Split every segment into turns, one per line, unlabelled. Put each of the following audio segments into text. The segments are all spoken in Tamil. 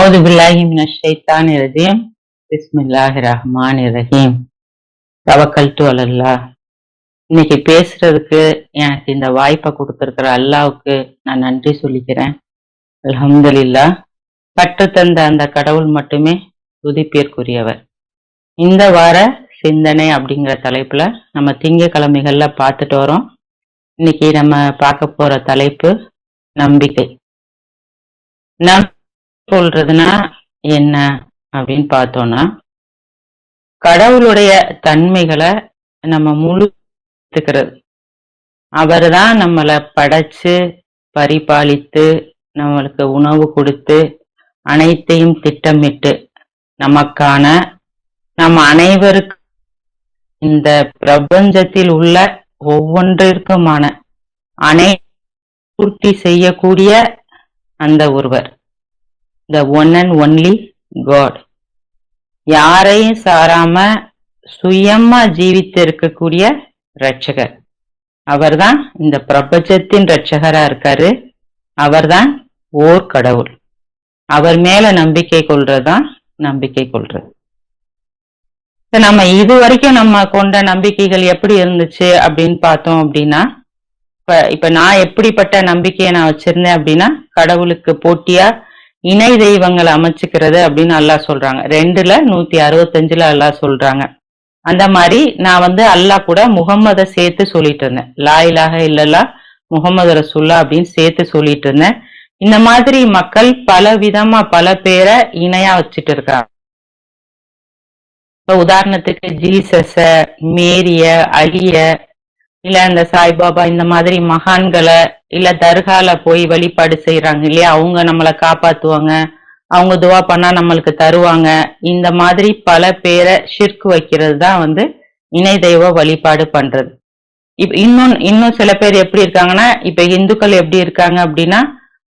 அவுது பில்லாஹி மினஷ் ஷைத்தானிர் ரஜீம். பிஸ்மில்லாஹிர் ரஹ்மானிர் ரஹீம். தவக்கல்து அலல்லாஹ். இன்னைக்கு பேசுறதுக்கு எனக்கு இந்த வாய்ப்பை கொடுத்திருக்கிற அல்லாவுக்கு நான் நன்றி சொல்லிக்கிறேன். அல்ஹம்துலில்லாஹ். கற்றுத்தந்த அந்த கடவுள் மட்டுமே துதிப்பிற்குரியவர். இந்த வார சிந்தனை அப்படிங்கிற தலைப்புல நம்ம திங்கக்கிழமைகள்ல பார்த்துட்டு வரோம். இன்னைக்கு நம்ம பார்க்க போற தலைப்பு நம்பிக்கை. சொல்றதுன்னா என்ன அப்படின்னு பார்த்தோம்னா, கடவுளுடைய தன்மைகளை நம்ம முழுக்கிறது. அவர் தான் நம்மளை படைச்சு பரிபாலித்து நம்மளுக்கு உணவு கொடுத்து அனைத்தையும் திட்டமிட்டு நமக்கான நம்ம அனைவருக்கும் இந்த பிரபஞ்சத்தில் உள்ள ஒவ்வொன்றிற்குமான பூர்த்தி செய்யக்கூடிய அந்த ஒருவர், the one and only God. யாரையும் சாராம சுயமா ஜீவித்து இருக்கக்கூடிய ரட்சகர். அவர்தான் இந்த பிரபஞ்சத்தின் ரட்சகரா இருக்காரு. அவர்தான் ஓர் கடவுள். அவர் மேல நம்பிக்கை கொள்றதுதான் நம்பிக்கை கொள்றது. நம்ம இதுவரைக்கும் நம்ம கொண்ட நம்பிக்கைகள் எப்படி இருந்துச்சு அப்படின்னு பார்த்தோம் அப்படின்னா, இப்ப நான் எப்படிப்பட்ட நம்பிக்கையை நான் வச்சிருந்தேன் அப்படின்னா, கடவுளுக்கு போட்டியா இணை தெய்வங்களை அமைச்சுக்கிறது அப்படின்னு அல்லாஹ் சொல்றாங்க. 2:165 அல்லாஹ் சொல்றாங்க. அந்த மாதிரி நான் அல்லாஹ் கூட முகம்மதை சேர்த்து சொல்லிட்டு இருந்தேன். லா இலாஹ இல்லல்லாஹ் முகமது ரசூல்லா அப்படின்னு சேர்த்து சொல்லிட்டு இருந்தேன். இந்த மாதிரி மக்கள் பல விதமா பல பேரை இணையா வச்சுட்டு இருக்காங்க. உதாரணத்துக்கு ஜீசஸ, மேரிய, அலிய, இல்ல இந்த சாய்பாபா, இந்த மாதிரி மகான்களை, இல்ல தர்கால போய் வழிபாடு செய்யறாங்க இல்லையா, அவங்க நம்மளை காப்பாத்துவாங்க, அவங்க துவா பண்ணா நம்மளுக்கு தருவாங்க. இந்த மாதிரி பல பேரை ஷிர்க் வைக்கிறது தான் இணை தெய்வ வழிபாடு பண்றது. இன்னும் சில பேர் எப்படி இருக்காங்கன்னா, இப்ப இந்துக்கள் எப்படி இருக்காங்க அப்படின்னா,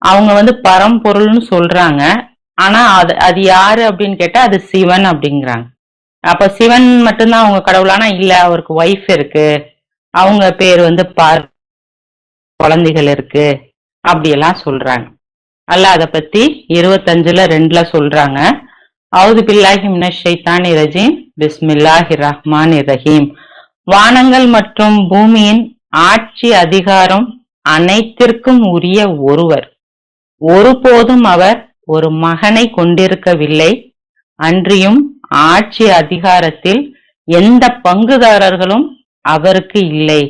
அவங்க பரம்பொருள்னு சொல்றாங்க. ஆனா அது யாரு அப்படின்னு கேட்டா அது சிவன் அப்படிங்கிறாங்க. அப்ப சிவன் மட்டும்தான் அவங்க கடவுளானா இல்ல, அவருக்கு ஒய்ஃப் இருக்கு, அவங்க பேர் குழந்தைகள் இருக்கு, அப்படியெல்லாம் சொல்றாங்க. அல்லாஹ் அதை பத்தி 25:2 சொல்றாங்க. அவுது பில்லாஹி மினஷ் ஷைத்தானிர் ரஜீம். பிஸ்மில்லாஹிர் ரஹ்மானிர் ரஹீம். வானங்கள் மற்றும் பூமியின் ஆட்சி அதிகாரம் அனைத்திற்கும் உரிய ஒருவர். ஒருபோதும் அவர் ஒரு மகனை கொண்டிருக்கவில்லை. அன்றியும் ஆட்சி அதிகாரத்தில் எந்த பங்குதாரர்களும் அவருக்கு இல்லை.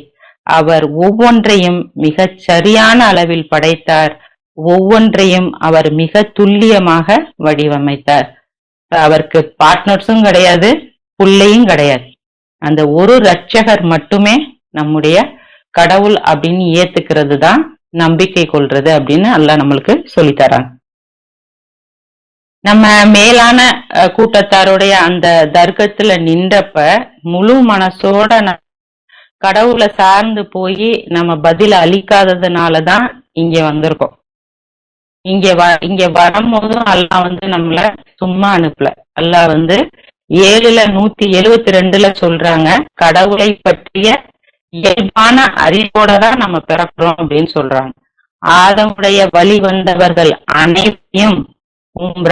அவர் ஒவ்வொன்றையும் மிகச் சரியான அளவில் படைத்தார். ஒவ்வொன்றையும் அவர் மிக துல்லியமாக வடிவமைத்தார். அவருக்கு பார்ட்னர்ஸும் கிடையாது, பிள்ளையும் கிடையாது. அந்த ஒரு ரட்சகர் மட்டுமே நம்முடைய கடவுள் அப்படின்னு ஏத்துக்கிறது தான் நம்பிக்கை கொள்றது அப்படின்னு அல்லாஹ் நம்மளுக்கு சொல்லித்தராங்க. நம்ம மேலான கூட்டத்தாருடைய அந்த தர்க்கத்துல நின்றப்ப முழு மனசோட கடவுளை சார்ந்து போய் நம்ம பதில் அளிக்காததுனாலதான் இங்க வந்திருக்கோம். இங்க வரும்போதும் அல்லாஹ் நம்மள சும்மா அனுப்பல. அல்லாஹ் 7:172 சொல்றாங்க, கடவுளை பற்றிய இயல்பான அறிவோட தான் நம்ம பிறக்கிறோம் அப்படின்னு சொல்றாங்க. ஆதமுடைய வழி வந்தவர்கள் அனைத்தையும்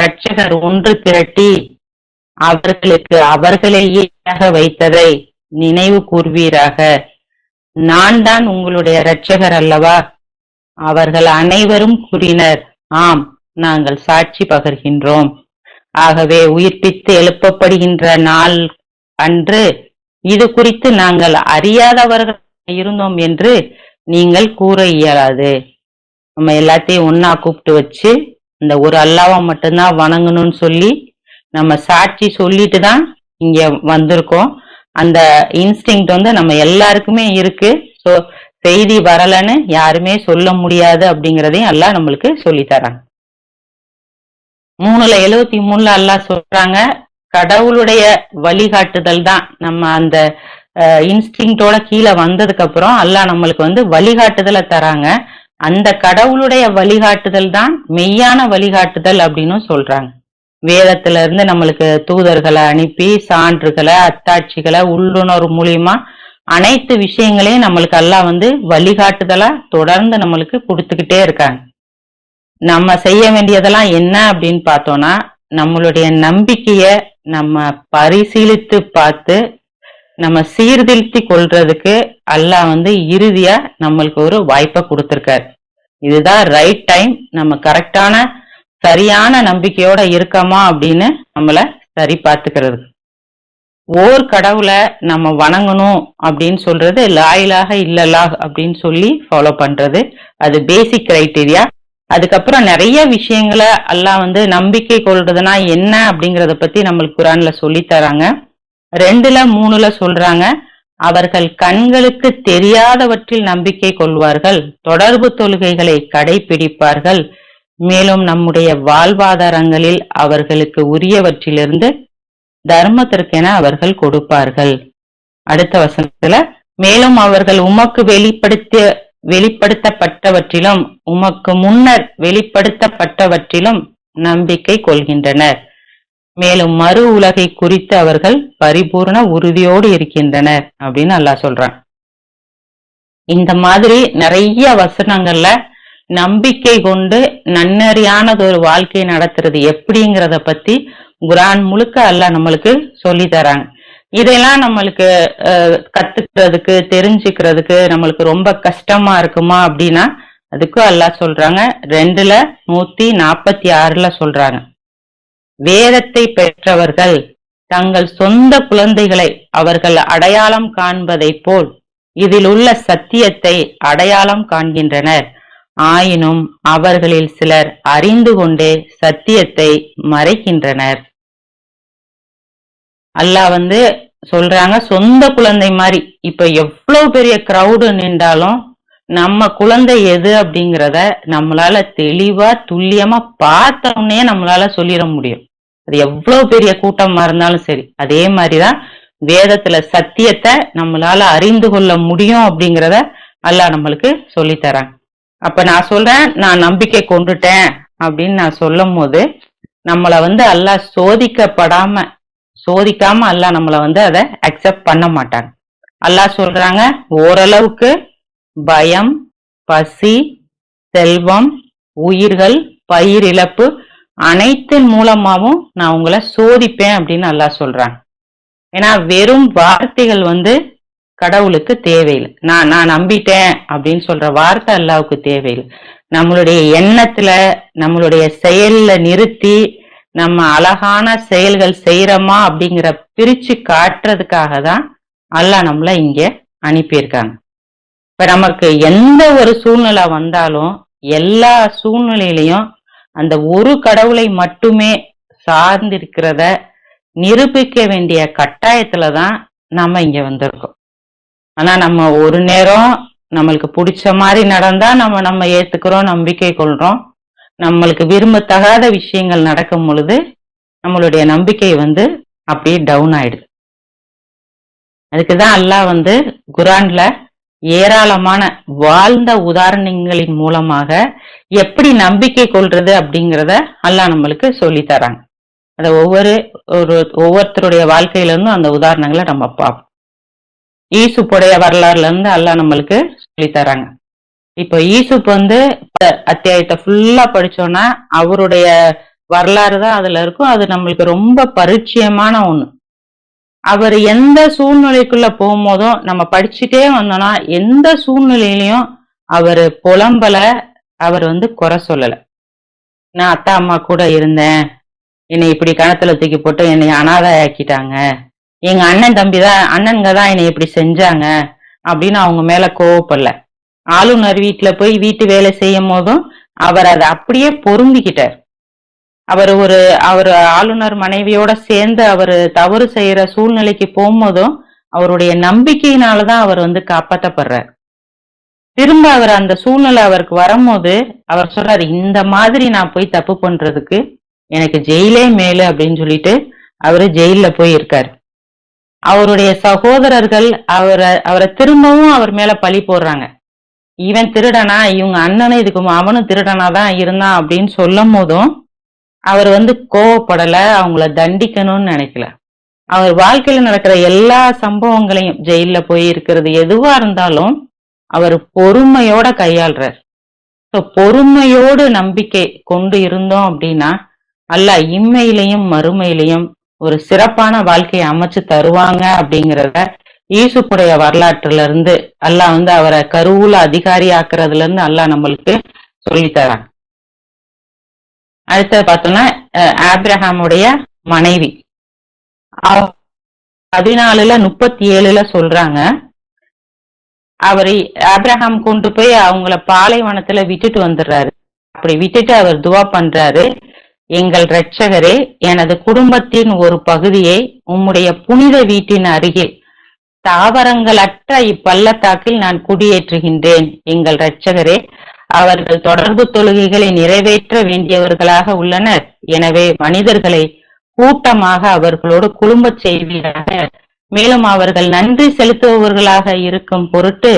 ரட்சகர் ஒன்று திரட்டி அவர்களுக்கு அவர்களையே வைத்ததை நினைவு கூர்வீராக. நான் தான் உங்களுடைய இரட்சகர் அல்லவா? அவர்கள் அனைவரும் கூறினர், ஆம், நாங்கள் சாட்சி பகர்கின்றோம். ஆகவே உயிர்ப்பித்து எழுப்பப்படுகின்ற நாள் அன்று இது குறித்து நாங்கள் அறியாதவர்கள் இருந்தோம் என்று நீங்கள் கூற இயலாது. நம்ம எல்லாத்தையும் ஒன்னா கூப்பிட்டு வச்சு இந்த ஒரு அல்லாஹ்வை மட்டும்தான் வணங்கணும்னு சொல்லி நம்ம சாட்சி சொல்லிட்டு தான் இங்க வந்திருக்கோம். அந்த இன்ஸ்டிங்க்ட் நம்ம எல்லாருக்குமே இருக்கு. சோ செய்தி வரலன்னு யாருமே சொல்ல முடியாது அப்படிங்கறதையும் அல்லாஹ் நம்மளுக்கு சொல்லி தராங்க. 3:73 அல்லாஹ் சொல்றாங்க, கடவுளுடைய வழிகாட்டுதல் தான் நம்ம அந்த இன்ஸ்டிங்க்டோட கீழே வந்ததுக்கு அப்புறம் அல்லாஹ் நம்மளுக்கு வழிகாட்டுதலை தராங்க. அந்த கடவுளுடைய வழிகாட்டுதல் தான் மெய்யான வழிகாட்டுதல் அப்படின்னு சொல்றாங்க. வேதத்துல இருந்து நம்மளுக்கு தூதர்களை அனுப்பி சான்றுகளை, அத்தாட்சிகளை, உள்ளுணர்வு மூலியமா அனைத்து விஷயங்களையும் நம்மளுக்கு அல்லாஹ் வழிகாட்டுதலா தொடர்ந்து நம்மளுக்கு கொடுத்துக்கிட்டே இருக்காங்க. நம்ம செய்ய வேண்டியதெல்லாம் என்ன அப்படின்னு பார்த்தோம்னா, நம்மளுடைய நம்பிக்கைய நம்ம பரிசீலித்து பார்த்து நம்ம சீர்திருத்தி கொள்றதுக்கு அல்லாஹ் இறுதியா நம்மளுக்கு ஒரு வாய்ப்பை கொடுத்திருக்காரு. இதுதான் ரைட் டைம். நம்ம கரெக்டான சரியான நம்பிக்கையோட இருக்கோமா அப்படின்னு நம்மள சரி பார்த்துக்கிறது. ஓர் கடவுளை நம்ம வணங்கணும் அப்படின்னு சொல்றது லா இலாஹ இல்லல்லாஹ் அப்படின்னு சொல்லி ஃபாலோ பண்றது. அது பேசிக் கிரைட்டீரியா. அதுக்கப்புறம் நிறைய விஷயங்களை அல்லாஹ் நம்பிக்கை கொள்றதுனா என்ன அப்படிங்கறத பத்தி நம்மளுக்கு குர்ஆன்ல சொல்லி தராங்க. 2ல 3ல சொல்றாங்க, அவர்கள் கண்களுக்கு தெரியாதவற்றில் நம்பிக்கை கொள்வார்கள், தொடர்பு தொழுகைகளை கடைபிடிப்பார்கள், மேலும் நம்முடைய வாழ்வாதாரங்களில் அவர்களுக்கு உரியவற்றிலிருந்து தர்மத்திற்கென அவர்கள் கொடுப்பார்கள். அடுத்த வசனத்துல, மேலும் அவர்கள் உமக்கு வெளிப்படுத்தப்பட்டவற்றிலும் உமக்கு முன்னர் வெளிப்படுத்தப்பட்டவற்றிலும் நம்பிக்கை கொள்கின்றனர், மேலும் மறு உலகை குறித்து அவர்கள் பரிபூர்ண உறுதியோடு இருக்கின்றனர் அப்படின்னு அல்லாஹ் சொல்றான். இந்த மாதிரி நிறைய வசனங்கள்ல நம்பிக்கை கொண்டு நன்னறியானது ஒரு வாழ்க்கையை நடத்துறது எப்படிங்கிறத பத்தி குர்ஆன் முழுக்க அல்லாஹ் நம்மளுக்கு சொல்லி தராங்க. இதெல்லாம் நம்மளுக்கு கத்துக்கிறதுக்கு தெரிஞ்சுக்கிறதுக்கு நம்மளுக்கு ரொம்ப கஷ்டமா இருக்குமா அப்படின்னா அதுக்கும் அல்லாஹ் சொல்றாங்க. 2ல 146ல சொல்றாங்க, வேதத்தை பெற்றவர்கள் தங்கள் சொந்த குழந்தைகளை அவர்கள் அடையாளம் காண்பதை போல் இதில் உள்ள சத்தியத்தை அடையாளம் காண்கின்றனர், ஆயினும் அவர்களில் சிலர் அறிந்து கொண்டே சத்தியத்தை மறைக்கின்றனர். அல்லாஹ் சொல்றாங்க, சொந்த குழந்தை மாதிரி. இப்ப எவ்வளவு பெரிய கிரௌடு நின்றாலும் நம்ம குழந்தை எது அப்படிங்கிறத நம்மளால தெளிவா துல்லியமா பார்த்தோன்னே நம்மளால சொல்லிட முடியும். அது எவ்வளவு பெரிய கூட்டமா இருந்தாலும் சரி. அதே மாதிரிதான் வேதத்துல சத்தியத்தை நம்மளால அறிந்து கொள்ள முடியும் அப்படிங்கிறத அல்லாஹ் நம்மளுக்கு சொல்லி தராங்க. அப்ப நான் சொல்றேன், நான் நம்பிக்கை கொண்டுட்டேன் அப்படின்னு நான் சொல்லும் போது நம்மள அல்லாஹ் சோதிக்காம அல்லாஹ் நம்மள அதை அக்செப்ட் பண்ண மாட்டாங்க. அல்லாஹ் சொல்றாங்க, ஓரளவுக்கு பயம், பசி, செல்வம், உயிர்கள், பயிர் இழப்பு அனைத்தின் மூலமாவும் நான் உங்களை சோதிப்பேன் அப்படின்னு அல்லாஹ் சொல்றாங்க. ஏன்னா வெறும் வார்த்தைகள் கடவுளுக்கு தேவையில்லை. நான் நம்பிட்டேன் அப்படின்னு சொல்ற வார்த்தை அல்லாஹ்வுக்கு தேவையில்லை. நம்மளுடைய எண்ணத்துல நம்மளுடைய செயல்ல நிறுத்தி நம்ம அழகான செயல்கள் செய்யறோமா அப்படிங்கிற பிரிச்சு காட்டுறதுக்காக தான் அல்லாஹ் நம்மள இங்க அனுப்பியிருக்காங்க. இப்ப நமக்கு எந்த ஒரு சூழ்நிலை வந்தாலும் எல்லா சூழ்நிலையிலையும் அந்த ஒரு கடவுளை மட்டுமே சார்ந்திருக்கிறத நிரூபிக்க வேண்டிய கட்டாயத்துலதான் நம்ம இங்க வந்திருக்கோம். ஆனா நம்ம ஒரு நேரம் நம்மளுக்கு பிடிச்ச மாதிரி நடந்தா நம்ம ஏத்துக்கிறோம், நம்பிக்கை கொள்றோம். நம்மளுக்கு விரும்பத்தகாத விஷயங்கள் நடக்கும் பொழுது நம்மளுடைய நம்பிக்கை அப்படியே டவுன் ஆயிடுது. அதுக்குதான் அல்லாஹ் குர்ஆன்ல ஏராளமான வாழ்ந்த உதாரணங்களின் மூலமாக எப்படி நம்பிக்கை கொள்றது அப்படிங்கிறத அல்லாஹ் நம்மளுக்கு சொல்லி தராங்க. அத ஒவ்வொருத்தருடைய வாழ்க்கையில இருந்தும் அந்த உதாரணங்களை நம்ம பார்ப்போம். ஈசுப்புடைய வரலாறுல இருந்து அல்லாஹ் நம்மளுக்கு சொல்லி தராங்க. இப்போ ஈசுப் அத்தியாயத்தை ஃபுல்லா படிச்சோம்னா அவருடைய வரலாறு தான் அதுல இருக்கும். அது நம்மளுக்கு ரொம்ப பரிச்சயமான ஒண்ணு. அவர் எந்த சூழ்நிலைக்குள்ள போகும்போதும் நம்ம படிச்சுட்டே வந்தோம்னா எந்த சூழ்நிலையிலையும் அவர் புலம்பல, அவர் குறை சொல்லல. நான் அத்தா அம்மா கூட இருந்தேன், என்னை இப்படி கணத்துல தூக்கி போட்டு என்னை அனாதை ஆக்கிட்டாங்க, எங்க அண்ணனுங்க தான் என்னை இப்படி செஞ்சாங்க அப்படின்னு அவங்க மேல கோவப்படல. ஆளுநர் வீட்டுல போய் வீட்டு வேலை செய்யும் போதும் அவர் அதை அப்படியே பொருந்திக்கிட்டார். அவர் ஆளுநர் மனைவியோட சேர்ந்து அவர் தவறு செய்யற சூழ்நிலைக்கு போகும்போதும் அவருடைய நம்பிக்கையினாலதான் அவர் காப்பாற்றப்படுறார். திரும்ப அவர் அந்த சூழ்நிலை அவருக்கு வரும்போது அவர் சொல்றாரு, இந்த மாதிரி நான் போய் தப்பு பண்றதுக்கு எனக்கு ஜெயிலே மேலு அப்படின்னு சொல்லிட்டு அவரு ஜெயில போய் இருக்காரு. அவருடைய சகோதரர்கள் அவரை திரும்பவும் அவர் மேல பழி போடுறாங்க. இவன் திருடனா, இவங்க அண்ணனும் இதுக்கு அவனும் திருடனாதான் இருந்தான் அப்படின்னு சொல்லும் போதும் அவர் கோவப்படல, அவங்கள தண்டிக்கணும்னு நினைக்கல. அவர் வாழ்க்கையில நடக்கிற எல்லா சம்பவங்களையும், ஜெயில போய் இருக்கிறது எதுவா இருந்தாலும் அவர் பொறுமையோட கையாள்றார். பொறுமையோடு நம்பிக்கை கொண்டு இருந்தோம் அப்படின்னா அல்லாஹ் இம்மையிலையும் மறுமையிலையும் ஒரு சிறப்பான வாழ்க்கையை அமைச்சு தருவாங்க அப்படிங்கிறத யூசுப்புடைய வரலாற்றுல இருந்து அல்லாஹ் அவரை கருவூல அதிகாரி ஆக்குறதுல இருந்து அல்லாஹ் நம்மளுக்கு சொல்லித்தரான். அடுத்தது பார்த்தோம்னா ஆப்ரஹாமுடைய மனைவி 14:37 சொல்றாங்க, அவரை ஆப்ரஹாம் கொண்டு போய் அவங்கள பாலைவனத்துல விட்டுட்டு வந்துடுறாரு. அப்படி விட்டுட்டு அவர் துவா பண்றாரு, எங்கள் இரட்சகரே, எனது குடும்பத்தின் ஒரு பகுதியை உம்முடைய புனித வீட்டின் அருகே தாவரங்களற்ற இப்பள்ளத்தாக்கில் நான் குடியேற்றுகின்றேன். எங்கள் இரட்சகரே, அவர்கள் தொடர்பு தொழுகைகளை நிறைவேற்ற வேண்டியவர்களாக உள்ளனர். எனவே மனிதர்களை கூட்டமாக அவர்களோடு குழும்பச் செய்வீராக. மேலும் அவர்கள் நன்றி செலுத்துபவர்களாக இருக்கும் பொருட்டு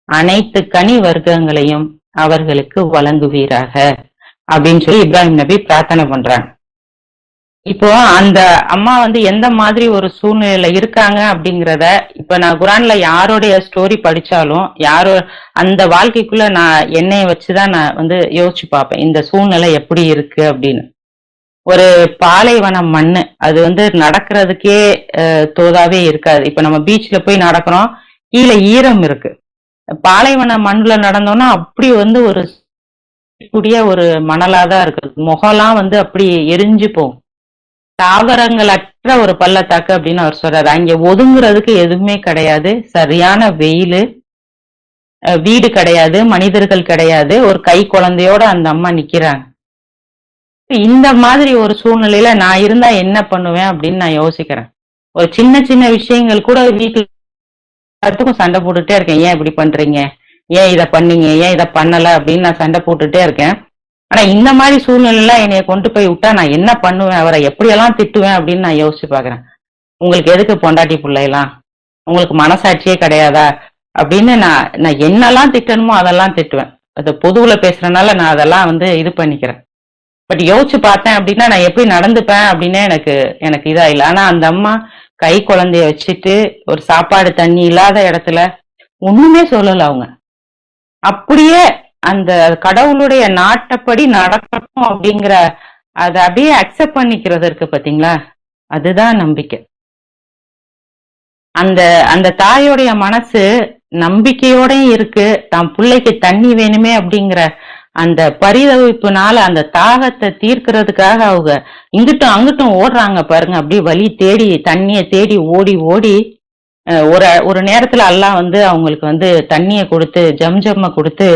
அனைத்து கனி வர்க்கங்களையும் அவர்களுக்கு வழங்குவீராக அப்படின்னு சொல்லி இப்ராஹிம் நபி பிரார்த்தனை பண்றாங்க. இப்போ அந்த அம்மா எந்த மாதிரி ஒரு சூழ்நிலையில இருக்காங்க அப்படிங்கிறத இப்ப நான் குரான்ல யாரோடைய ஸ்டோரி படிச்சாலும் யாரோ அந்த வாழ்க்கைக்குள்ள நான் என்னைய வச்சுதான் நான் யோசிச்சு பார்ப்பேன், இந்த சூழ்நிலை எப்படி இருக்கு அப்படின்னு. ஒரு பாலைவனம் மண்ணு, அது நடக்கிறதுக்கே தோதாவே இருக்காது. இப்ப நம்ம பீச்ல போய் நடக்கிறோம், கீழே ஈரம் இருக்கு. பாலைவன மண்ணுல நடந்தோம்னா அப்படி ஒரு கூடிய ஒரு மணலாதான் இருக்கு, முகம்லாம் அப்படி எரிஞ்சு போகும். தாவரங்கள் அற்ற ஒரு பள்ளத்தாக்கு அப்படின்னு அவர் சொல்றாரு. அங்க ஒதுங்குறதுக்கு எதுவுமே கிடையாது, சரியான வெயிலு, வீடு கிடையாது, மனிதர்கள் கிடையாது, ஒரு கை குழந்தையோட அந்த அம்மா நிக்கிறாங்க. இந்த மாதிரி ஒரு சூழ்நிலையில நான் இருந்தா என்ன பண்ணுவேன் அப்படின்னு நான் யோசிக்கிறேன். ஒரு சின்ன சின்ன விஷயங்கள் கூட வீட்டுல சண்டை போட்டுட்டே இருக்கேன், ஏன் இப்படி பண்றீங்க, ஏன் இதை பண்ணீங்க, ஏன் இதை பண்ணல அப்படின்னு நான் சண்டை போட்டுட்டே இருக்கேன். ஆனா இந்த மாதிரி சூழ்நிலையில என்னைய கொண்டு போய் விட்டா நான் என்ன பண்ணுவேன், அவரை எப்படியெல்லாம் திட்டுவேன் அப்படின்னு நான் யோசிச்சு பாக்குறேன். உங்களுக்கு எதுக்கு பொண்டாட்டி பிள்ளைலாம், உங்களுக்கு மனசாட்சியே கிடையாதா அப்படின்னு நான் என்னெல்லாம் திட்டணுமோ அதெல்லாம் திட்டுவேன். அது பொதுவுல பேசுறதுனால நான் அதெல்லாம் இது பண்ணிக்கிறேன். பட் யோசிச்சு பார்த்தேன் அப்படின்னா நான் எப்படி நடந்துப்பேன் அப்படின்னு எனக்கு இதா இல்லை. ஆனா அந்த அம்மா கை குழந்தைய வச்சுட்டு ஒரு சாப்பாடு தண்ணி இல்லாத இடத்துல ஒண்ணுமே சொல்லல. அவங்க அப்படியே அந்த கடவுளுடைய நாட்டப்படி நடக்கணும் அப்படிங்கிற அதை அப்படியே அக்செப்ட் பண்ணிக்கிறது இருக்கு பாத்தீங்களா, அதுதான் நம்பிக்கை. அந்த அந்த தாயோடைய மனசு நம்பிக்கையோடயும் இருக்கு, தான் பிள்ளைக்கு தண்ணி வேணுமே அப்படிங்கிற அந்த பரிதவிப்புனால அந்த தாகத்தை தீர்க்கிறதுக்காக அவங்க இங்கிட்டும் அங்கிட்டும் ஓடுறாங்க பாருங்க. அப்படியே வழி தேடி தண்ணியை தேடி ஓடி ஓடி ஒரு நேரத்துல அல்லாஹ் அவங்களுக்கு தண்ணியை கொடுத்து ஜம்ஜம்ம கொடுத்து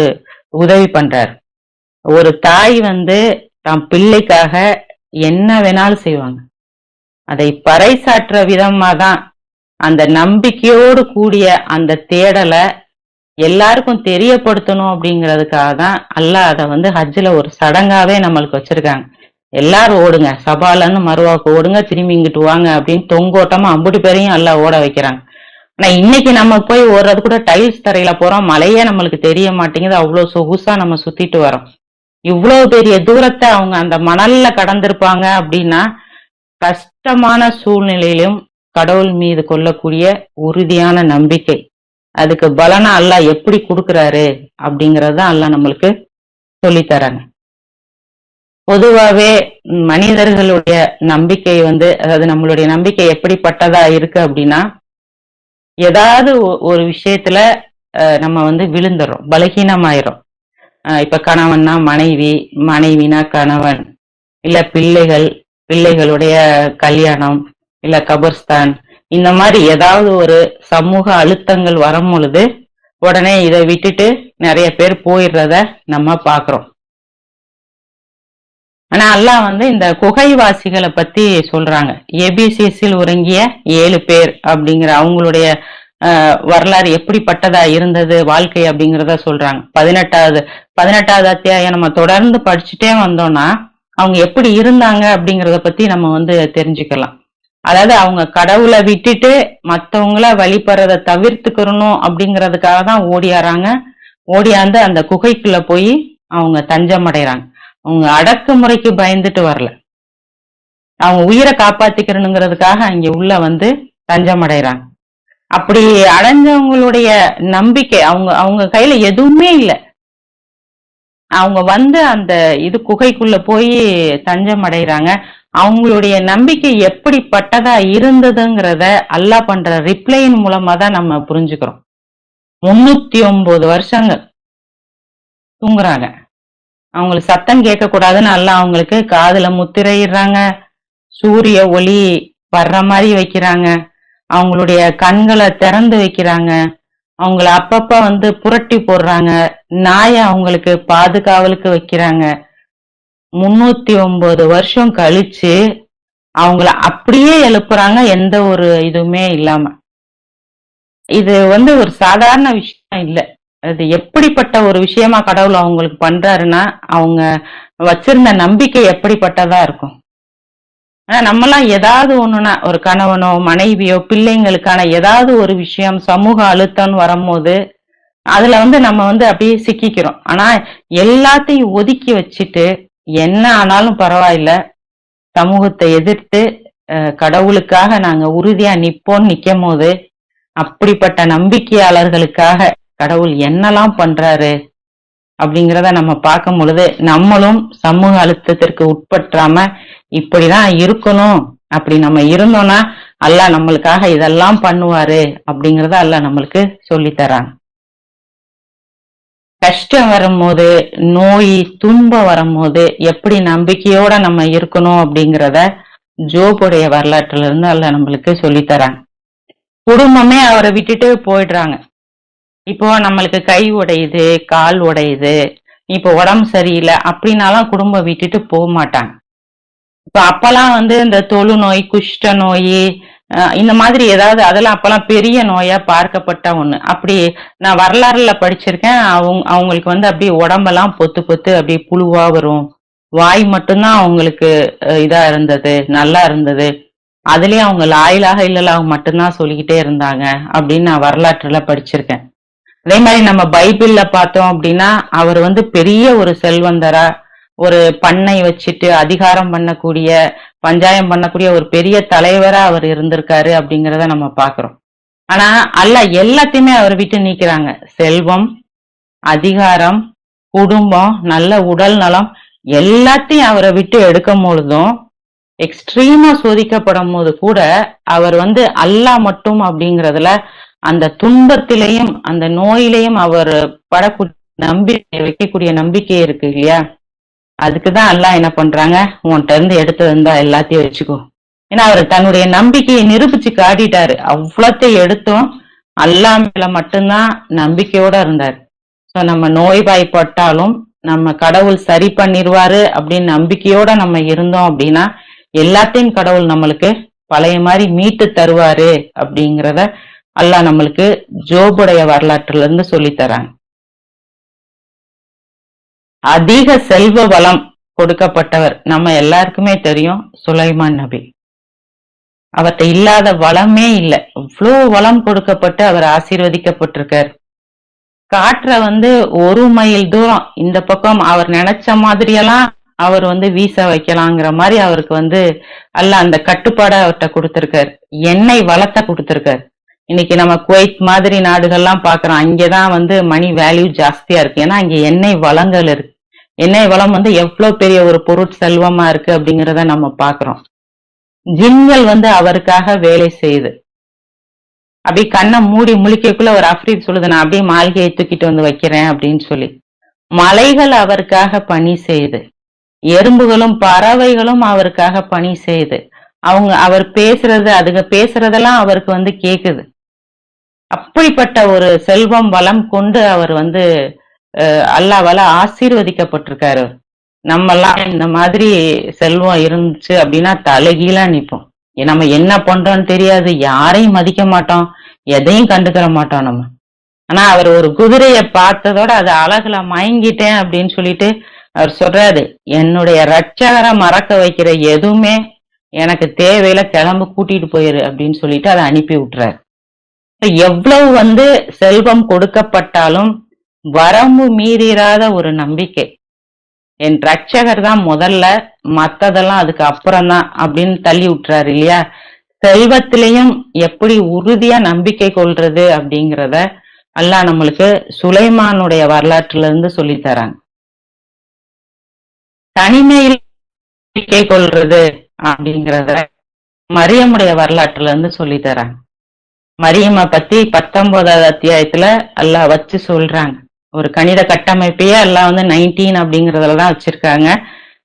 உதவி பண்றாரு. ஒரு தாய் தான் பிள்ளைக்காக என்ன வேணாலும் செய்வாங்க. அதை பறைசாற்ற விதமா தான் அந்த நம்பிக்கையோடு கூடிய அந்த தேடலை எல்லாருக்கும் தெரியப்படுத்தணும் அப்படிங்கிறதுக்காக தான் அல்லாஹ் அதை ஹஜ்ஜில ஒரு சடங்காவே நம்மளுக்கு வச்சிருக்காங்க. எல்லாரும் ஓடுங்க, சபாலன்னு மருவாக்கு ஓடுங்க, திரும்பி இங்கிட்டு வாங்க அப்படின்னு தொங்கோட்டமா 50 பேரையும் அல்லாஹ் ஓட வைக்கிறாங்க. ஆனா இன்னைக்கு நம்ம போய் ஓடுறது கூட டைல்ஸ் தரையில போறோம், மழையே நம்மளுக்கு தெரிய மாட்டேங்குது, அவ்வளவு சொகுசா நம்ம சுத்திட்டு வரோம். இவ்வளவு பெரிய தூரத்தை அவங்க அந்த மணல்ல கடந்திருப்பாங்க அப்படின்னா கஷ்டமான சூழ்நிலையிலும் கடவுள் மீது கொள்ளக்கூடிய உறுதியான நம்பிக்கை, அதுக்கு பலனா அல்லாஹ் எப்படி கொடுக்குறாரு அப்படிங்கறதுதான் அல்லாஹ் நம்மளுக்கு சொல்லித்தராங்க. பொதுவாவே மனிதர்களுடைய நம்பிக்கை அதாவது நம்மளுடைய நம்பிக்கை எப்படிப்பட்டதா இருக்கு அப்படின்னா, ஏதாவது ஒரு விஷயத்துல நம்ம விழுந்துறோம், பலகீனமாயிரும். இப்ப கணவன்னா மனைவி, மனைவினா கணவன், இல்ல பிள்ளைகள், பிள்ளைகளுடைய கல்யாணம், இல்ல கபர்ஸ்தான், இந்த மாதிரி ஏதாவது ஒரு சமூக அழுத்தங்கள் வரும் பொழுது உடனே இதை விட்டுட்டு நிறைய பேர் போயிடுறத நம்ம பாக்குறோம். ஆனா அல்லாஹ் இந்த குகைவாசிகளை பத்தி சொல்றாங்க. ஏபிசிஸில் உறங்கிய 7 பேர் அப்படிங்கிற அவங்களுடைய வரலாறு எப்படிப்பட்டதா இருந்தது வாழ்க்கை அப்படிங்கிறத சொல்றாங்க. 18வது அத்தியாயம் நம்ம தொடர்ந்து படிச்சுட்டே வந்தோம்னா அவங்க எப்படி இருந்தாங்க அப்படிங்கிறத பத்தி நம்ம தெரிஞ்சுக்கலாம். அதாவது அவங்க கடவுளை விட்டுட்டு மத்தவங்கள வழிபடுறத தவிர்த்துக்கணும் அப்படிங்கிறதுக்காக தான் ஓடியாராங்க. ஓடியாந்து அந்த குகைக்குள்ள போய் அவங்க தஞ்சம் அடைறாங்க. அவங்க அடக்குமுறைக்கு பயந்துட்டு வரல, அவங்க உயிரை காப்பாத்திக்கிறனுங்கிறதுக்காக அங்க உள்ள தஞ்சம் அடைறாங்க. அப்படி அடைஞ்சவங்களுடைய நம்பிக்கை அவங்க கையில எதுவுமே இல்லை. அவங்க வந்து அந்த குகைக்குள்ள போய் தஞ்சம் அடைகிறாங்க. அவங்களுடைய நம்பிக்கை எப்படிப்பட்டதா இருந்ததுங்கிறத அல்லாஹ் பண்ற ரிப்ளையின் மூலமா தான் நம்ம புரிஞ்சுக்கிறோம். 309 வருஷங்கள் தூங்குறாங்க. அவங்களுக்கு சத்தம் கேட்கக்கூடாதுன்னு அல்லாஹ் அவங்களுக்கு காதுல முத்திரையிடுறாங்க. சூரிய ஒளி வர்ற மாதிரி வைக்கிறாங்க. அவங்களுடைய கண்களை திறந்து வைக்கிறாங்க. அவங்கள அப்பப்ப வந்து புரட்டி போடுறாங்க. நாய அவங்களுக்கு பாதுகாவலுக்கு வைக்கிறாங்க. 309 வருஷம் கழிச்சு அவங்கள அப்படியே எழுப்புறாங்க, எந்த ஒரு இதுவுமே இல்லாம. இது வந்து ஒரு சாதாரண விஷயம் இல்ல. அது எப்படிப்பட்ட ஒரு விஷயமா கடவுள் அவங்களுக்கு பண்றாருன்னா, அவங்க வச்சிருந்த நம்பிக்கை எப்படிப்பட்டதா இருக்கும். நம்மலாம் ஏதாவது ஒண்ணுனா ஒரு கணவனோ மனைவியோ பிள்ளைங்களுக்கான ஏதாவது ஒரு விஷயம் சமூக அழுத்தம்னு வரும்போது அதுல வந்து நம்ம வந்து அப்படியே சிக்கிக்கிறோம். ஆனா எல்லாத்தையும் ஒதுக்கி வச்சுட்டு என்ன ஆனாலும் பரவாயில்ல, சமூகத்தை எதிர்த்து கடவுளுக்காக நாங்க உறுதியா நிப்போம்னு நிக்கும் போது அப்படிப்பட்ட நம்பிக்கையாளர்களுக்காக கடவுள் என்னெல்லாம் பண்றாரு அப்படிங்கிறத நம்ம பார்க்கும் பொழுது நம்மளும் சமூக அழுத்தத்திற்கு உட்பற்றாம இப்படிதான் இருக்கணும். அப்படி நம்ம இருந்தோம்னா அல்லாஹ் நம்மளுக்காக இதெல்லாம் பண்ணுவாரு அப்படிங்கறத அல்லாஹ் நம்மளுக்கு சொல்லித்தரான். கஷ்டம் வரும்போது, நோய் துன்பம் வரும்போது எப்படி நம்பிக்கையோட நம்ம இருக்கணும் அப்படிங்கிறத ஜோபுடைய வரலாற்றுல இருந்து அல்லாஹ் நம்மளுக்கு சொல்லித்தரான். குடும்பமே அவரை விட்டுட்டு போயிடுறாங்க. இப்போ நம்மளுக்கு கை உடையுது, கால் உடையுது, இப்போ உடம்பு சரியில்லை அப்படின்னாலாம் குடும்பம் விட்டுட்டு போக மாட்டாங்க. இப்ப அப்பெல்லாம் வந்து இந்த தொழுநோய், குஷ்ட நோய், இந்த மாதிரி ஏதாவது அதெல்லாம் அப்பெல்லாம் பெரிய நோயா பார்க்கப்பட்ட ஒண்ணு. அப்படி நான் வரலாறுல படிச்சிருக்கேன். அவங்களுக்கு வந்து அப்படியே உடம்பெல்லாம் பொத்து பொத்து அப்படியே புழுவா வரும். வாய் மட்டும்தான் அவங்களுக்கு இதா இருந்தது, நல்லா இருந்தது. அதுலயும் அவங்க லாயிலாக இல்லலாக மட்டும்தான் சொல்லிக்கிட்டே இருந்தாங்க அப்படின்னு நான் வரலாற்றுல படிச்சிருக்கேன். அதே மாதிரி நம்ம பைபிள்ல பார்த்தோம் அப்படின்னா அவர் வந்து பெரிய ஒரு செல்வந்தரா, ஒரு பண்ணை வச்சுட்டு அதிகாரம் பண்ணக்கூடிய, பஞ்சாயம் பண்ணக்கூடிய ஒரு பெரிய தலைவரா அவர் இருந்திருக்காரு அப்படிங்கிறத நம்ம பாக்குறோம். ஆனா அல்லாஹ் எல்லாத்தையுமே அவர் விட்டு நீக்கிறாங்க. செல்வம், அதிகாரம், குடும்பம், நல்ல உடல் நலம் எல்லாத்தையும் அவரை விட்டு எடுக்கும் பொழுதும் எக்ஸ்ட்ரீமா சோதிக்கப்படும் போது கூட அவர் வந்து அல்லாஹ் மட்டும் அப்படிங்கறதுல அந்த துன்பத்திலையும் அந்த நோயிலையும் அவர் படக்கூடிய நம்பிக்கை, வைக்கக்கூடிய நம்பிக்கை இருக்கு இல்லையா, அதுக்குதான் அல்லாஹ் என்ன பண்றாங்க, உன்கிட்ட இருந்து எடுத்து வந்தா எல்லாத்தையும் வச்சுக்கோ. ஏன்னா அவர் தன்னுடைய நம்பிக்கையை நிரூபிச்சு காட்டிட்டாரு. அவ்வளத்தையும் எடுத்தும் அல்லாஹ் மேல மட்டும்தான் நம்பிக்கையோட இருந்தார். சோ நம்ம நோய்வாய்ப்பட்டாலும் நம்ம கடவுள் சரி பண்ணிடுவாரு அப்படின்னு நம்பிக்கையோட நம்ம இருந்தோம் அப்படின்னா எல்லாத்தையும் கடவுள் நம்மளுக்கு பழைய மாதிரி மீட்டு தருவாரு அப்படிங்கிறத அல்லாஹ் நம்மளுக்கு ஜோபுடைய வரலாற்றுல இருந்து சொல்லித்தராங்க. அதிக செல்வ வளம் கொடுக்கப்பட்டவர் நம்ம எல்லாருக்குமே தெரியும், சுலைமான் நபி. அவர்கிட்ட இல்லாத வளமே இல்லை. இவ்வளவு வளம் கொடுக்கப்பட்டு அவர் ஆசீர்வதிக்கப்பட்டிருக்கார். காற்ற வந்து 1 மைல் தூரம் இந்த பக்கம் அவர் நினைச்ச மாதிரியெல்லாம் அவர் வந்து வீச வைக்கலாங்கிற மாதிரி அவருக்கு வந்து அல்லாஹ் அந்த கட்டுப்பாட அவர்கிட்ட கொடுத்திருக்காரு. எண்ணெய் வளத்தை கொடுத்திருக்காரு. இன்னைக்கு நம்ம குவைத் மாதிரி நாடுகள்லாம் பாக்குறோம், அங்கேதான் வந்து மணி வேல்யூ ஜாஸ்தியா இருக்கு. ஏன்னா அங்க எண்ணெய் வளங்கள் இருக்கு. எண்ணெய் வளம் வந்து எவ்வளவு பெரிய ஒரு பொருட்செல்வமா இருக்கு அப்படிங்கிறத நம்ம பாக்குறோம். ஜின்கள் வந்து அவருக்காக வேலை செய்யுது. அப்படியே கண்ணை மூடி முழிக்கக்குள்ள ஒரு அஃப்ரீத் சொல்லுது, நான் அப்படியே மாளிகையை தூக்கிட்டு வந்து வைக்கிறேன் அப்படின்னு சொல்லி. மலைகள் அவருக்காக பணி செய்யுது. எறும்புகளும் பறவைகளும் அவருக்காக பணி செய்யுது. அவர் பேசுறது, அதுங்க பேசுறதெல்லாம் அவருக்கு வந்து கேக்குது. அப்படிப்பட்ட ஒரு செல்வம் வளம் கொண்டு அவர் வந்து அல்லாஹ்வால ஆசீர்வதிக்கப்பட்டிருக்காரு. நம்மெல்லாம் இந்த மாதிரி செல்வம் இருந்துச்சு அப்படின்னா தலைகீழா நிப்போம். நம்ம என்ன பண்றோம்னு தெரியாது, யாரையும் மதிக்க மாட்டோம், எதையும் கண்டுக்கிற மாட்டோம் நம்ம. ஆனா அவர் ஒரு குதிரைய பார்த்ததோட அது அழகுல மயங்கிட்டேன் அப்படின்னு சொல்லிட்டு அவர் சொல்றாரு, என்னுடைய ரட்சகரை மறக்க வைக்கிற எதுவுமே எனக்கு தேவையில, கிளம்பு கூட்டிட்டு போயிரு அப்படின்னு சொல்லிட்டு அதை அனுப்பி விட்டுறாரு. எவ்வளவு வந்து செல்வம் கொடுக்கப்பட்டாலும் வரம்பு மீறாத ஒரு நம்பிக்கை, என் ரட்சகர் தான் முதல்ல, மத்ததெல்லாம் அதுக்கு அப்புறம் தான் அப்படின்னு தள்ளி விட்டுறாரு இல்லையா. செல்வத்திலையும் எப்படி உறுதியா நம்பிக்கை கொள்றது அப்படிங்கிறத அல்லாஹ் நம்மளுக்கு சுலைமானுடைய வரலாற்றுல இருந்து சொல்லி தராங்க. தனிமையில் நம்பிக்கை கொள்றது அப்படிங்கறத மரியமுடைய வரலாற்றுல இருந்து சொல்லி தராங்க. மரியம்மை பத்தி 19வது அத்தியாயத்துல அல்லாஹ் வச்சு சொல்றாங்க. ஒரு கணித கட்டமைப்பையே அல்லாஹ் வந்து 19 அப்படிங்கறதுலதான் வச்சிருக்காங்க.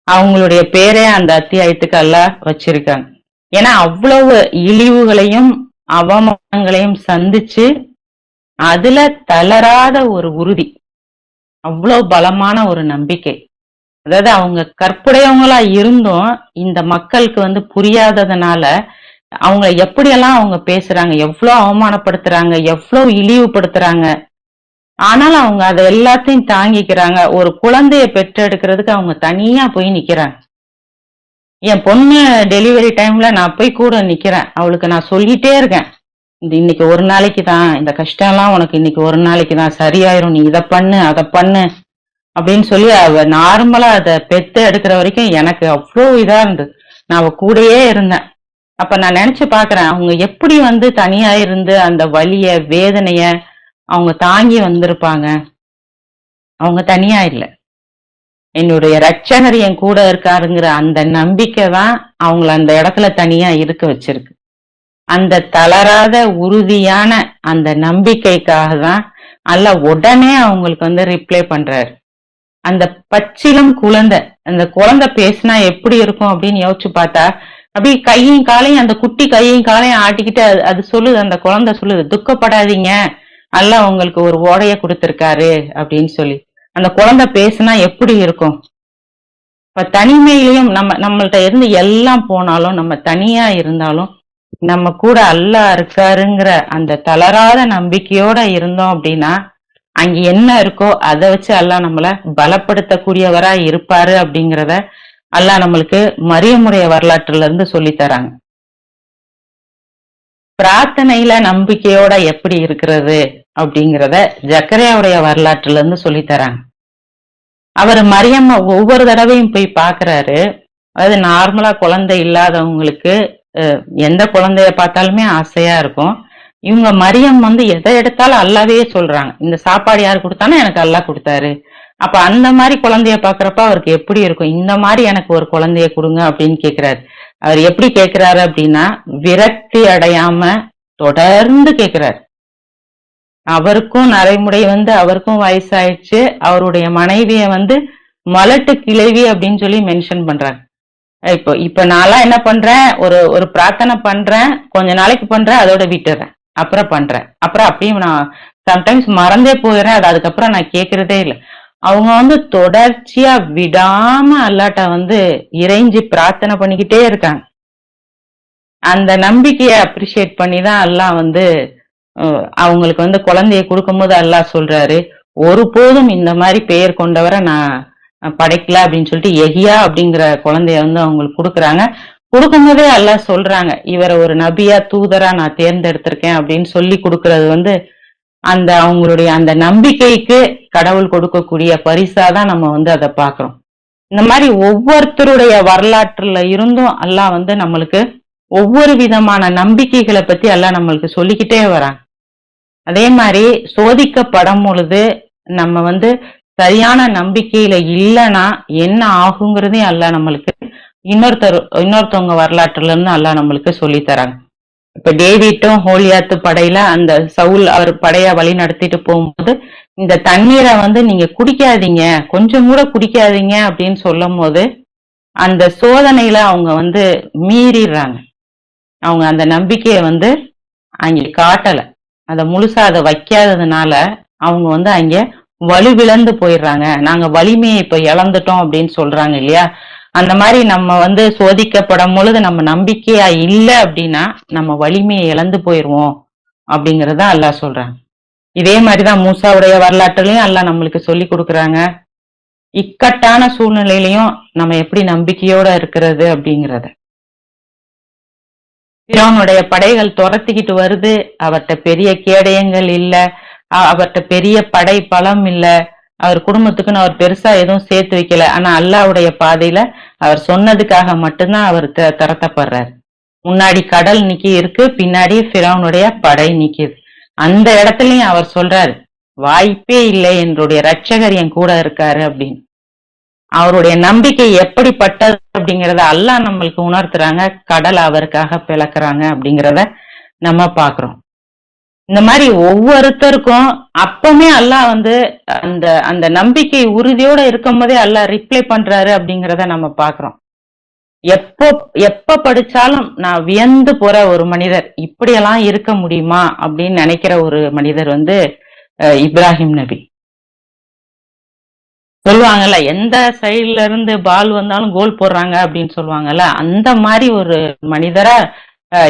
அவங்களுடைய பேரே அந்த அத்தியாயத்துக்கு அல்லாஹ் வச்சிருக்காங்க. ஏன்னா அவ்வளவு இழிவுகளையும் அவமானங்களையும் சந்திச்சு அதுல தளராத ஒரு உறுதி, அவ்வளவு பலமான ஒரு நம்பிக்கை. அதாவது அவங்க கற்புடையவங்களா இருந்தும் இந்த மக்களுக்கு வந்து புரியாததுனால அவங்க எப்படியெல்லாம் அவங்க பேசுறாங்க, எவ்வளவு அவமானப்படுத்துறாங்க, எவ்வளவு இழிவுபடுத்துறாங்க. ஆனாலும் அவங்க அதை எல்லாத்தையும் தாங்கிக்கிறாங்க. ஒரு குழந்தைய பெற்றெடுக்கிறதுக்கு அவங்க தனியா போய் நிக்கிறாங்க. என் பொண்ணு டெலிவரி டைம்ல நான் போய் கூட நிக்கிறேன். அவளுக்கு நான் சொல்லிட்டே இருக்கேன், இது இன்னைக்கு ஒரு நாளைக்கு தான், இந்த கஷ்டம் எல்லாம் உனக்கு இன்னைக்கு ஒரு நாளைக்கு தான், சரியாயிரும், நீ இதை பண்ணு அதை பண்ணு அப்படின்னு சொல்லி அவ நார்மலா அதை பெத்து எடுக்கிற வரைக்கும் எனக்கு அவ்வளோ இதா இருந்தது. நான் அவ கூடயே இருந்தேன். அப்ப நான் நினைச்சு பாக்குறேன், அவங்க எப்படி வந்து தனியா இருந்து அந்த வலிய வேதனைய அவங்க தாங்கி வந்திருப்பாங்க. அவங்க தனியா இல்ல, என்னுடைய ரட்சகர் என் கூட இருக்காருங்கிற அந்த நம்பிக்கை தான் அவங்கள அந்த இடத்துல தனியா இருக்க வச்சிருக்கு. அந்த தளராத உறுதியான அந்த நம்பிக்கைக்காக தான் அல்லாஹ் உடனே அவங்களுக்கு வந்து ரிப்ளை பண்றாரு. அந்த பச்சிலம் குழந்தை, அந்த குழந்தை பேசினா எப்படி இருக்கும் அப்படின்னு யோசிச்சு பார்த்தா, அப்படி கையும் காலையும் அந்த குட்டி கையும் காலையும் ஆட்டிக்கிட்டு அது சொல்லுது, அந்த குழந்தை சொல்லுது, துக்கப்படாதீங்க, அல்லாஹ் உங்களுக்கு ஒரு ஓடைய கொடுத்திருக்காரு அப்படின்னு சொல்லி. அந்த குழந்தை பேசினா எப்படி இருக்கும்? இப்ப தனிமையிலையும் நம்மள்ட்ட இருந்து எல்லாம் போனாலும், நம்ம தனியா இருந்தாலும் நம்ம கூட அல்லாஹ் இருக்காருங்கிற அந்த தளராத நம்பிக்கையோட இருந்தோம் அப்படின்னா அங்க என்ன இருக்கோ அதை வச்சு அல்லாஹ் நம்மள பலப்படுத்தக்கூடியவரா இருப்பாரு அப்படிங்கிறத அல்லாஹ் நம்மளுக்கு மரியமுடைய வரலாற்றுல இருந்து சொல்லி தராங்க. பிரார்த்தனையில நம்பிக்கையோட எப்படி இருக்கிறது அப்படிங்கிறத ஜக்கரியாவுடைய வரலாற்றுல இருந்து சொல்லி தராங்க. அவர் மரியம்மா ஒவ்வொரு தடவையும் போய் பாக்குறாரு. அதாவது நார்மலா குழந்தை இல்லாதவங்களுக்கு எந்த குழந்தைய பார்த்தாலுமே ஆசையா இருக்கும். இவங்க மரியம் வந்து எதை எடுத்தாலும் அல்லாவே சொல்றாங்க, இந்த சாப்பாடு யாரு கொடுத்தானோ எனக்கு அல்லாஹ் கொடுத்தாரு. அப்ப அந்த மாதிரி குழந்தைய பாக்குறப்ப அவருக்கு எப்படி இருக்கும், இந்த மாதிரி எனக்கு ஒரு குழந்தைய கொடுங்க அப்படின்னு கேக்குறாரு. அவர் எப்படி கேக்குறாரு அப்படின்னா விரக்தி அடையாம தொடர்ந்து கேக்குறாரு. அவருக்கும் நரைமுறை வந்து அவருக்கும் வயசாயிடுச்சு. அவருடைய மனைவிய வந்து மலட்டு கிழவி அப்படின்னு சொல்லி மென்ஷன் பண்றாங்க. இப்ப நான்லாம் என்ன பண்றேன், ஒரு பிரார்த்தனை பண்றேன், கொஞ்ச நாளைக்கு பண்றேன், அதோட விட்டுறேன், அப்புறம் பண்றேன், அப்புறம் அப்படியும் நான் சம்டைம்ஸ் மறந்தே போயிடுறேன், அது அதுக்கப்புறம் நான் கேட்கறதே இல்லை. அவங்க வந்து தொடர்ச்சியா விடாம அல்லாட்ட வந்து இறைஞ்சி பிரார்த்தனை பண்ணிக்கிட்டே இருக்காங்க. அந்த நம்பிக்கையை அப்ரிஷியேட் பண்ணி தான் அல்லாஹ் வந்து அவங்களுக்கு வந்து குழந்தைய கொடுக்கும்போது அல்லாஹ் சொல்றாரு, ஒருபோதும் இந்த மாதிரி பெயர் கொண்டவரை நான் படைக்கல அப்படின்னு சொல்லிட்டு எஹியா அப்படிங்கிற குழந்தைய வந்து அவங்களுக்கு கொடுக்குறாங்க. கொடுக்கும்போதே அல்லாஹ் சொல்றாங்க, இவரை ஒரு நபியா தூதரா நான் தேர்ந்தெடுத்திருக்கேன் அப்படின்னு சொல்லி கொடுக்கறது வந்து அந்த அவங்களுடைய அந்த நம்பிக்கைக்கு கடவுள் கொடுக்கக்கூடிய பரிசாதான் நம்ம வந்து அதை பாக்குறோம். இந்த மாதிரி ஒவ்வொருத்தருடைய வரலாற்றுல இருந்தும் அல்லாஹ் வந்து நம்மளுக்கு ஒவ்வொரு விதமான நம்பிக்கைகளை பத்தி அல்லாஹ் நம்மளுக்கு சொல்லிக்கிட்டே வராங்க. அதே மாதிரி சோதிக்கப்படும் பொழுது நம்ம வந்து சரியான நம்பிக்கையில இல்லைன்னா என்ன ஆகுங்கிறதையும் அல்லாஹ் நம்மளுக்கு இன்னொருத்தவங்க வரலாற்றுல இருந்து அல்லாஹ் நம்மளுக்கு சொல்லி தராங்க. இப்ப டேவிட்டும் ஹோலியாத்து படையில அந்த சவுல் அவர் படைய வழி நடத்திட்டு போகும்போது இந்த தண்ணீரை வந்து நீங்க குடிக்காதீங்க, கொஞ்சம் கூட குடிக்காதீங்க அப்படின்னு சொல்லும் போது அந்த சோதனையில அவங்க வந்து மீறிடுறாங்க. அவங்க அந்த நம்பிக்கையை வந்து அங்க காட்டல, அத முழுசா அதை வைக்காததுனால அவங்க வந்து அங்க வலுவிழந்து போயிடுறாங்க. நாங்க வலிமையை இப்ப இழந்துட்டோம் அப்படின்னு சொல்றாங்க இல்லையா? அந்த மாதிரி நம்ம வந்து சோதிக்கப்படும் பொழுது நம்ம நம்பிக்கையா இல்லை அப்படின்னா நம்ம வலிமையை இழந்து போயிருவோம் அப்படிங்கறத அல்லாஹ் சொல்றாங்க. இதே மாதிரிதான் மூசாவுடைய வரலாற்றுலயும் அல்லாஹ் நம்மளுக்கு சொல்லி கொடுக்குறாங்க. இக்கட்டான சூழ்நிலையிலையும் நம்ம எப்படி நம்பிக்கையோட இருக்கிறது அப்படிங்கறத. பிறவனுடைய படைகள் துரத்திக்கிட்டு வருது, அவர்கிட்ட பெரிய கேடயங்கள் இல்ல, அவர்கிட்ட பெரிய படை பலம் இல்ல, அவர் குடும்பத்துக்குன்னு அவர் பெருசா எதுவும் சேர்த்து வைக்கல. ஆனா அல்லாஹ்வுடைய பாதையில அவர் சொன்னதுக்காக மட்டும்தான் அவர் திரட்டப்படுறாரு. முன்னாடி கடல் நிக்கி இருக்கு, பின்னாடி பிறவனுடைய படை நிக்குது. அந்த இடத்துலயும் அவர் சொல்றாரு, வாய்ப்பே இல்லை, என்னுடைய ரட்சகர் என் கூட இருக்காரு அப்படின்னு. அவருடைய நம்பிக்கை எப்படிப்பட்டது அப்படிங்கறத அல்லாஹ் நம்மளுக்கு உணர்த்துறாங்க. கடல் அவருக்காக பிளக்குறாங்க அப்படிங்கறத நம்ம பாக்குறோம். இந்த மாதிரி ஒவ்வொருத்தருக்கும் அப்பமே அல்லாஹ் அந்த அந்த நம்பிக்கை உறுதியோட இருக்கும் போதே அல்லாஹ் ரிப்ளை பண்றாரு அப்படிங்கறத நம்ம பாக்குறோம். எப்போ எப்ப படிச்சாலும் நான் வியந்து போற ஒரு மனிதர், இப்படியெல்லாம் இருக்க முடியுமா அப்படின்னு நினைக்கிற ஒரு மனிதர் இப்ராஹிம் நபி. சொல்லுவாங்கல்ல, எந்த சைடுல இருந்து பால் வந்தாலும் கோல் போடுறாங்க அப்படின்னு சொல்லுவாங்கல்ல, அந்த மாதிரி ஒரு மனிதரா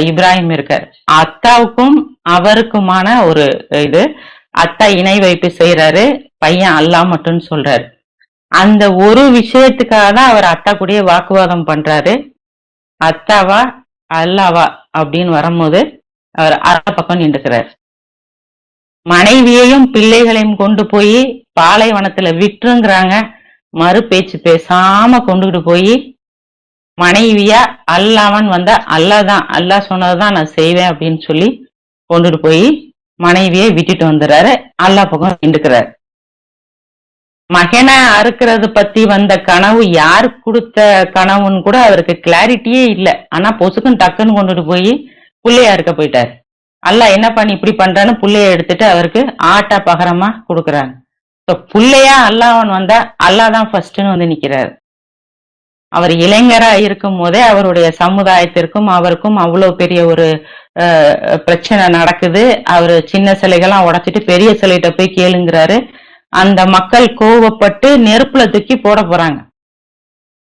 இப்ராஹிம் இருக்கார். அத்தாவுக்கும் அவருக்குமான ஒரு இது, அத்தா இணை வைப்பு செய்யறாரு, பையன் அல்லாஹ் மட்டும் சொல்றாரு. அந்த ஒரு விஷயத்துக்காக தான் அவர் அத்தா கூடயே வாக்குவாதம் பண்றாரு. அத்தாவா அல்லாவா அப்படின்னு வரும்போது அவர் அரை பக்கம் நின்றுக்கிறார். மனைவியையும் பிள்ளைகளையும் கொண்டு போய் பாலைவனத்துல விட்டுருங்கிறாங்க. மறு பேச்சு பேசாம கொண்டுகிட்டு போய் மனைவியா அல்லாவன் வந்தா அல்லாதான், அல்லாஹ் சொன்னதுதான் நான் செய்வேன் அப்படின்னு சொல்லி கொண்டுட்டு போய் மனைவியை விட்டுட்டு வந்துடுறாரு. அல்லாஹ் பக்கம் நின்றுக்கிறாரு. மகனை அறுக்கிறது பத்தி வந்த கனவு யார் கொடுத்த கனவுன்னு கூட அவருக்கு கிளாரிட்டியே இல்லை. ஆனா பொசுக்குன்னு டக்குன்னு கொண்டுட்டு போய் புள்ளைய அறுக்க போயிட்டாரு. அல்லாஹ் என்ன பண்ணி இப்படி பண்றான்னு புள்ளைய எடுத்துட்டு அவருக்கு ஆட்டா பகரமா கொடுக்குறாங்க. புள்ளையா அல்லாஹ்வன் வந்தா அல்லாஹ் தான் ஃபர்ஸ்ட்னு நிக்கிறாரு. அவர் இளைஞரா இருக்கும் போதே அவருடைய சமுதாயத்திற்கும் அவருக்கும் அவ்வளவு பெரிய ஒரு பிரச்சனை நடக்குது. அவரு சின்ன சிலைகள்லாம் உடைச்சிட்டு பெரிய சிலைகிட்ட போய் கேளுங்கிறாரு. அந்த மக்கள் கோவப்பட்டு நெருப்புல தூக்கி போட போறாங்க.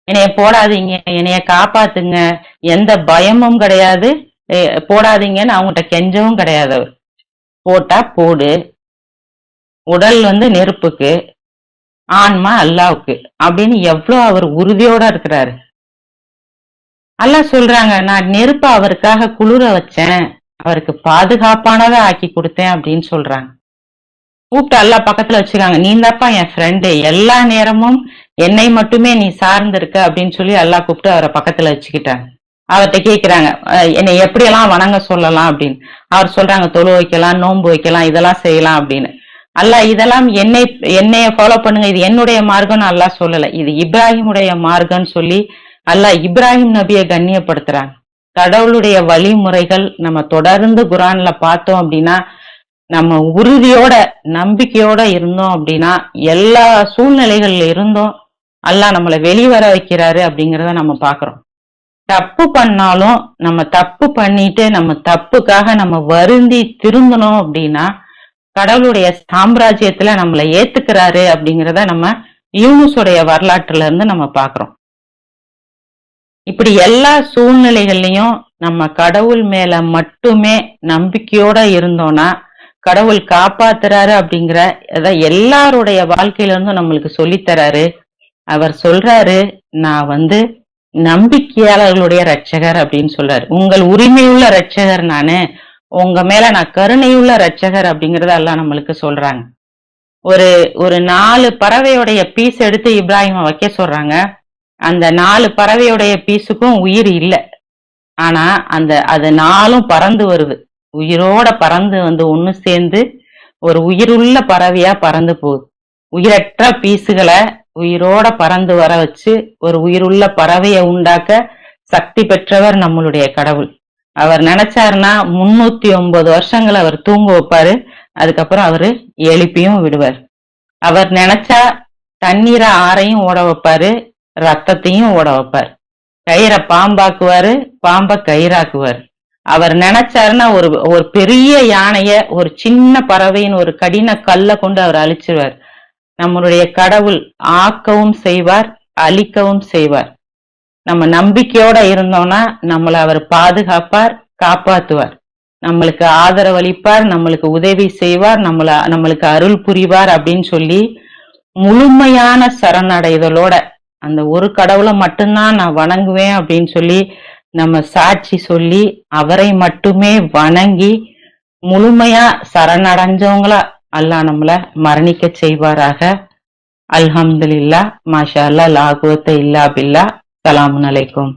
என்னைய போடாதீங்க, என்னைய காப்பாத்துங்க, எந்த பயமும் கிடையாது, போடாதீங்கன்னு அவங்ககிட்ட கெஞ்சவும் கிடையாது. அவர் போட்டா போடு, உடல் நெருப்புக்கு, ஆன்மா அல்லாவுக்கு அப்படின்னு எவ்வளவு அவர் உறுதியோட இருக்கிறாரு. அல்லாஹ் சொல்றாங்க, நான் நெருப்ப அவருக்காக குளிர வச்சேன், அவருக்கு பாதுகாப்பானதா ஆக்கி கொடுத்தேன் அப்படின்னு சொல்றாங்க. கூப்பிட்டு அல்லாஹ் பக்கத்துல வச்சுக்காங்க, நீ தாப்பா என் ஃப்ரெண்டு, எல்லா நேரமும் என்னை மட்டுமே நீ சார்ந்து இருக்க அப்படின்னு சொல்லி அல்லாஹ் கூப்பிட்டு அவரை பக்கத்துல வச்சுக்கிட்டாங்க. அவர்கிட்ட கேட்கிறாங்க, என்னை எப்படியெல்லாம் வணங்க சொல்லலாம் அப்படின்னு. அவர் சொல்றாங்க, தொழு வைக்கலாம், நோன்பு வைக்கலாம், இதெல்லாம் செய்யலாம் அப்படின்னு. அல்லாஹ் இதெல்லாம் என்னைய ஃபாலோ பண்ணுங்க, இது என்னுடைய மார்க்கம்னு அல்லாஹ் சொல்லல, இது இப்ராஹிமுடைய மார்க்கம்னு சொல்லி அல்லாஹ் இப்ராஹிம் நபியை கண்ணியப்படுத்துறாங்க. கடவுளுடைய வழிமுறைகள் நம்ம தொடர்ந்து குரான்ல பார்த்தோம் அப்படின்னா, நம்ம உறுதியோட நம்பிக்கையோட இருந்தோம் அப்படின்னா, எல்லா சூழ்நிலைகள்ல இருந்தும் அல்லாஹ் நம்மளை வெளிவர வைக்கிறாரு அப்படிங்கிறத நம்ம பாக்குறோம். தப்பு பண்ணாலும் நம்ம தப்பு பண்ணிட்டு நம்ம தப்புக்காக நம்ம வருந்தி திருந்தணும் அப்படின்னா கடவுளுடைய சாம்ராஜ்யத்துல நம்மளை ஏத்துக்கிறாரு அப்படிங்கிறத நம்ம யூனுஸுடைய வரலாற்றுல இருந்து நம்ம பாக்குறோம். இப்படி எல்லா சூழ்நிலைகள்லயும் நம்ம கடவுள் மேல மட்டுமே நம்பிக்கையோட இருந்தோம்னா கடவுள் காப்பாத்துறாரு அப்படிங்கிற எல்லாருடைய வாழ்க்கையில இருந்தும் நம்மளுக்கு சொல்லித்தராரு. அவர் சொல்றாரு, நான் நம்பிக்கையாளர்களுடைய ரட்சகர் அப்படின்னு சொல்றாரு. உங்கள் உரிமையுள்ள ரட்சகர் நானு, உங்க மேல நான் கருணையுள்ள ரட்சகர் அப்படிங்கறத எல்லாம் நம்மளுக்கு சொல்றாங்க. ஒரு 4 பறவையுடைய பீஸ் எடுத்து இப்ராஹிம வைக்க சொல்றாங்க. அந்த 4 பறவையுடைய பீஸுக்கும் உயிர் இல்லை. ஆனா அது 4ம் பறந்து வருது, உயிரோட பறந்து ஒண்ணு சேர்ந்து ஒரு உயிருள்ள பறவையா பறந்து போகுது. உயிரற்ற பீஸுகளை உயிரோட பறந்து வர வச்சு ஒரு உயிருள்ள பறவையை உண்டாக்க சக்தி பெற்றவர் நம்மளுடைய கடவுள். அவர் நினைச்சாருன்னா 309 வருஷங்கள் அவர் தூங்க வைப்பாரு, அதுக்கப்புறம் அவரு எழுப்பியும் விடுவார். அவர் நினைச்சா தண்ணீரை ஆறையும் ஓட வைப்பாரு, ரத்தத்தையும் ஓட வைப்பார். கயிறை பாம்பாக்குவாரு, பாம்பை கயிறாக்குவார். அவர் நினைச்சாருன்னா ஒரு பெரிய யானைய ஒரு சின்ன பறவையின் ஒரு கடின கல்லை கொண்டு அவர் அழிச்சிருவார். நம்மளுடைய கடவுள் ஆக்கவும் செய்வார், அழிக்கவும் செய்வார். நம்ம நம்பிக்கையோட இருந்தோம்னா நம்மளை அவர் பாதுகாப்பார், காப்பாத்துவார், நம்மளுக்கு ஆதரவளிப்பார், நம்மளுக்கு உதவி செய்வார், நம்மளுக்கு அருள் புரிவார் அப்படின்னு சொல்லி முழுமையான சரணடைதலோட அந்த ஒரு கடவுளை மட்டும்தான் நான் வணங்குவேன் அப்படின்னு சொல்லி நம்ம சாட்சி சொல்லி அவரை மட்டுமே வணங்கி முழுமையா சரணடைஞ்சவங்களா அல்லாஹ் நம்மள மரணிக்க செய்வாராக. அல்ஹம்துலில்லாஹ், மாஷா அல்லாஹ், லா குவத்த இல்லா பில்லா. ஸலாமுன் அலைக்கும்.